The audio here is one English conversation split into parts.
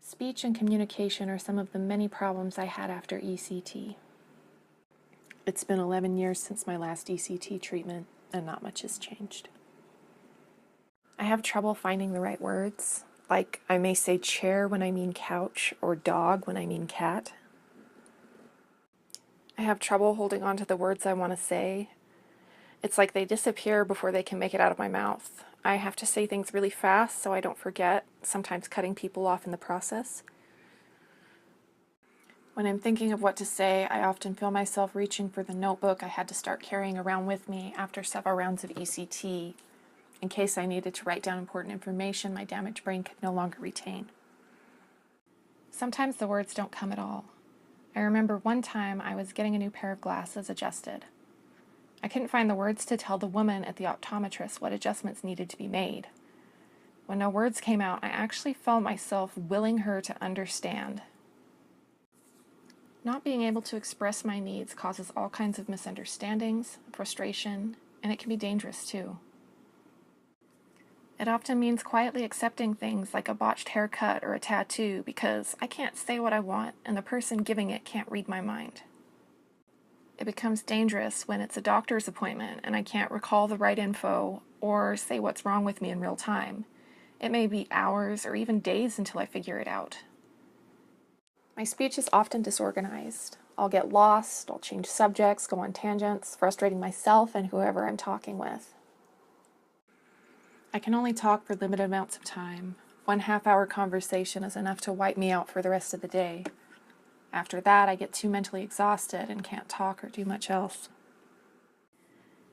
Speech and communication are some of the many problems I had after ECT. It's been 11 years since my last ECT treatment, and not much has changed. I have trouble finding the right words, like I may say chair when I mean couch or dog when I mean cat. I have trouble holding on to the words I want to say. It's like they disappear before they can make it out of my mouth. I have to say things really fast so I don't forget, sometimes cutting people off in the process. When I'm thinking of what to say, I often feel myself reaching for the notebook I had to start carrying around with me after several rounds of ECT, in case I needed to write down important information my damaged brain could no longer retain. Sometimes the words don't come at all. I remember one time I was getting a new pair of glasses adjusted. I couldn't find the words to tell the woman at the optometrist what adjustments needed to be made. When no words came out, I actually felt myself willing her to understand. Not being able to express my needs causes all kinds of misunderstandings, frustration, and it can be dangerous too. It often means quietly accepting things like a botched haircut or a tattoo because I can't say what I want and the person giving it can't read my mind. It becomes dangerous when it's a doctor's appointment and I can't recall the right info or say what's wrong with me in real time. It may be hours or even days until I figure it out. My speech is often disorganized. I'll get lost, I'll change subjects, go on tangents, frustrating myself and whoever I'm talking with. I can only talk for limited amounts of time. 1.5 hour conversation is enough to wipe me out for the rest of the day. After that, I get too mentally exhausted and can't talk or do much else.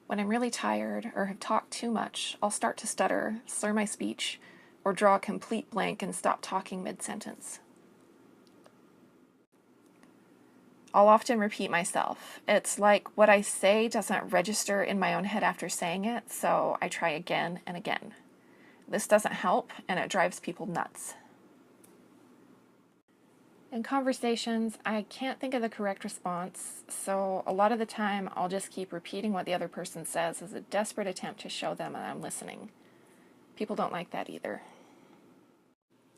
When I'm really tired or have talked too much, I'll start to stutter, slur my speech, or draw a complete blank and stop talking mid-sentence. I'll often repeat myself. It's like what I say doesn't register in my own head after saying it, so I try again and again. This doesn't help, and it drives people nuts. In conversations, I can't think of the correct response, so a lot of the time I'll just keep repeating what the other person says as a desperate attempt to show them that I'm listening. People don't like that either.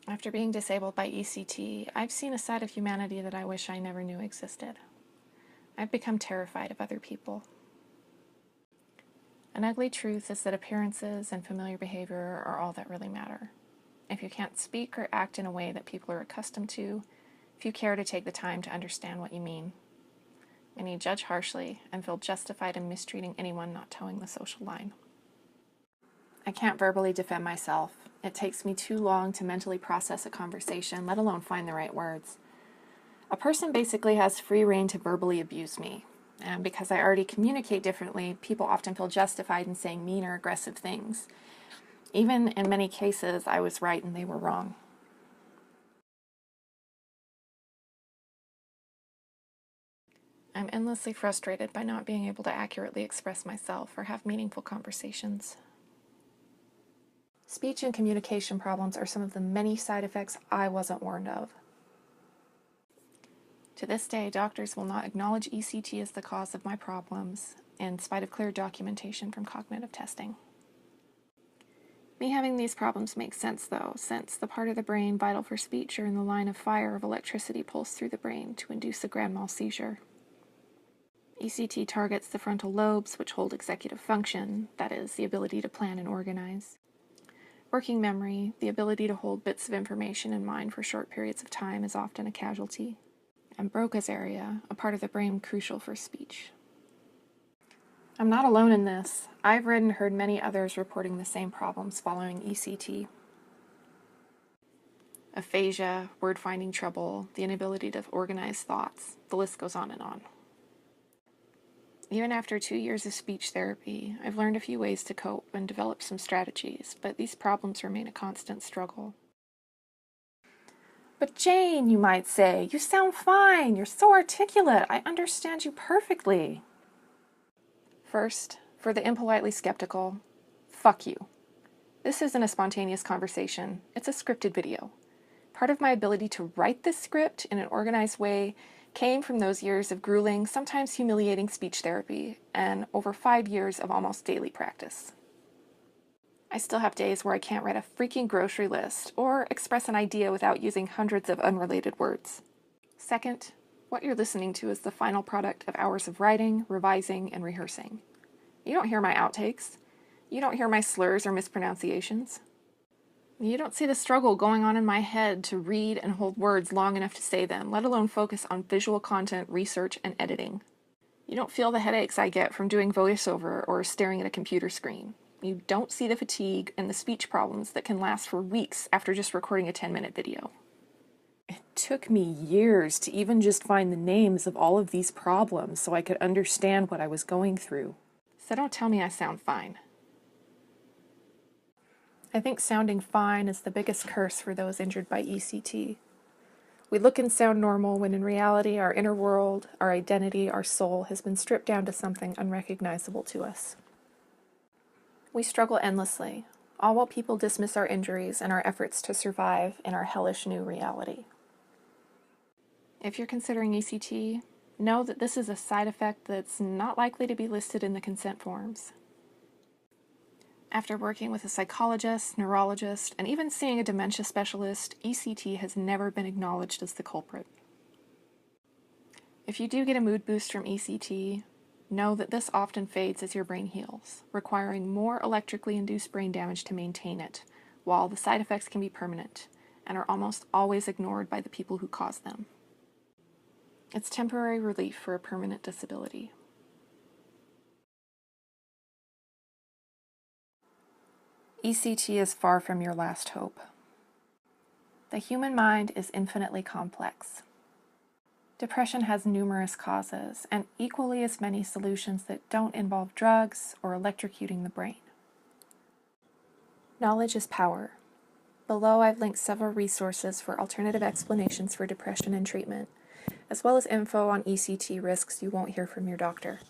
After being disabled by ECT, I've seen a side of humanity that I wish I never knew existed. I've become terrified of other people. An ugly truth is that appearances and familiar behavior are all that really matter. If you can't speak or act in a way that people are accustomed to, if you care to take the time to understand what you mean, many judge harshly and feel justified in mistreating anyone not towing the social line. I can't verbally defend myself. It takes me too long to mentally process a conversation, let alone find the right words. A person basically has free rein to verbally abuse me, and because I already communicate differently, people often feel justified in saying mean or aggressive things. Even in many cases, I was right and they were wrong. I'm endlessly frustrated by not being able to accurately express myself or have meaningful conversations. Speech and communication problems are some of the many side effects I wasn't warned of. To this day, doctors will not acknowledge ECT as the cause of my problems, in spite of clear documentation from cognitive testing. Me having these problems makes sense, though, since the part of the brain vital for speech are in the line of fire of electricity pulsed through the brain to induce a grand mal seizure. ECT targets the frontal lobes, which hold executive function, that is, the ability to plan and organize. Working memory, the ability to hold bits of information in mind for short periods of time, is often a casualty. And Broca's area, a part of the brain crucial for speech. I'm not alone in this. I've read and heard many others reporting the same problems following ECT. Aphasia, word-finding trouble, the inability to organize thoughts, the list goes on and on. Even after 2 years of speech therapy, I've learned a few ways to cope and develop some strategies, but these problems remain a constant struggle. But Jane, you might say, you sound fine, you're so articulate, I understand you perfectly. First, for the impolitely skeptical, fuck you. This isn't a spontaneous conversation, it's a scripted video. Part of my ability to write this script in an organized way came from those years of grueling, sometimes humiliating speech therapy, and over 5 years of almost daily practice. I still have days where I can't write a freaking grocery list or express an idea without using hundreds of unrelated words. Second, what you're listening to is the final product of hours of writing, revising, and rehearsing. You don't hear my outtakes. You don't hear my slurs or mispronunciations. You don't see the struggle going on in my head to read and hold words long enough to say them, let alone focus on visual content, research, and editing. You don't feel the headaches I get from doing voiceover or staring at a computer screen. You don't see the fatigue and the speech problems that can last for weeks after just recording a 10-minute video. It took me years to even just find the names of all of these problems so I could understand what I was going through. So don't tell me I sound fine. I think sounding fine is the biggest curse for those injured by ECT. We look and sound normal when in reality our inner world, our identity, our soul has been stripped down to something unrecognizable to us. We struggle endlessly, all while people dismiss our injuries and our efforts to survive in our hellish new reality. If you're considering ECT, know that this is a side effect that's not likely to be listed in the consent forms. After working with a psychologist, neurologist, and even seeing a dementia specialist, ECT has never been acknowledged as the culprit. If you do get a mood boost from ECT, know that this often fades as your brain heals, requiring more electrically induced brain damage to maintain it, while the side effects can be permanent and are almost always ignored by the people who cause them. It's temporary relief for a permanent disability. ECT is far from your last hope. The human mind is infinitely complex. Depression has numerous causes and equally as many solutions that don't involve drugs or electrocuting the brain. Knowledge is power. Below, I've linked several resources for alternative explanations for depression and treatment, as well as info on ECT risks you won't hear from your doctor.